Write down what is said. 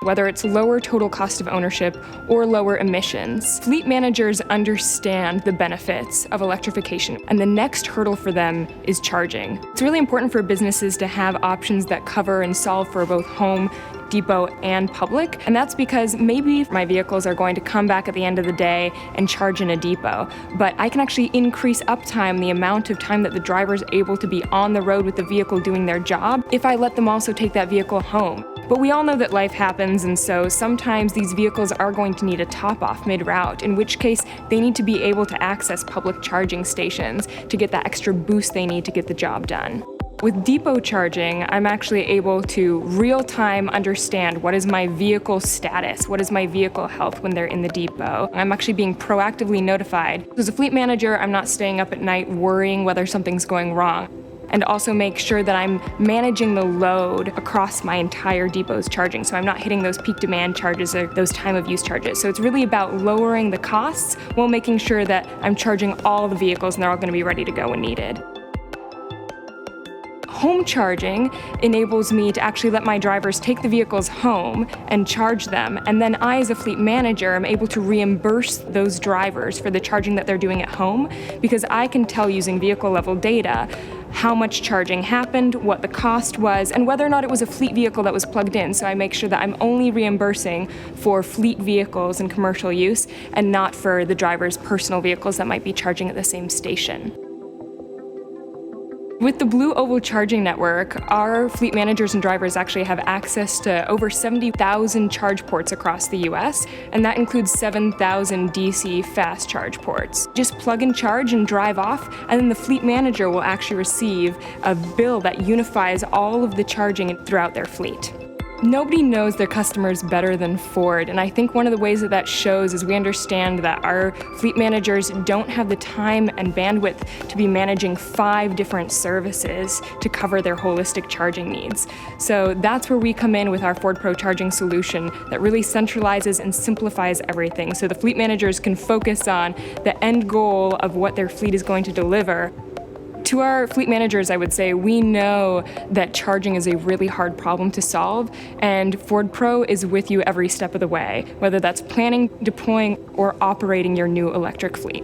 whether it's lower total cost of ownership or lower emissions. Fleet managers understand the benefits of electrification, and the next hurdle for them is charging. It's really important for businesses to have options that cover and solve for both home, depot, and public, and that's because maybe my vehicles are going to come back at the end of the day and charge in a depot, but I can actually increase uptime, the amount of time that the driver is able to be on the road with the vehicle doing their job, if I let them also take that vehicle home. But we all know that life happens, and so sometimes these vehicles are going to need a top-off mid-route, in which case they need to be able to access public charging stations to get that extra boost they need to get the job done. With depot charging, I'm actually able to real-time understand what is my vehicle status, what is my vehicle health when they're in the depot. I'm actually being proactively notified. As a fleet manager, I'm not staying up at night worrying whether something's going wrong, and also make sure that I'm managing the load across my entire depot's charging, so I'm not hitting those peak demand charges or those time of use charges. So it's really about lowering the costs while making sure that I'm charging all the vehicles and they're all going to be ready to go when needed. Home charging enables me to actually let my drivers take the vehicles home and charge them, and then I, as a fleet manager, am able to reimburse those drivers for the charging that they're doing at home, because I can tell using vehicle level data how much charging happened, what the cost was, and whether or not it was a fleet vehicle that was plugged in. So I make sure that I'm only reimbursing for fleet vehicles and commercial use and not for the driver's personal vehicles that might be charging at the same station. With the Blue Oval charging network, our fleet managers and drivers actually have access to over 70,000 charge ports across the US, and that includes 7,000 DC fast charge ports. Just plug and charge and drive off, and then the fleet manager will actually receive a bill that unifies all of the charging throughout their fleet. Nobody knows their customers better than Ford, and I think one of the ways that that shows is we understand that our fleet managers don't have the time and bandwidth to be managing 5 different services to cover their holistic charging needs. So that's where we come in with our FordPro charging solution that really centralizes and simplifies everything, so the fleet managers can focus on the end goal of what their fleet is going to deliver. To our fleet managers, I would say, we know that charging is a really hard problem to solve, and FordPro is with you every step of the way, whether that's planning, deploying, or operating your new electric fleet.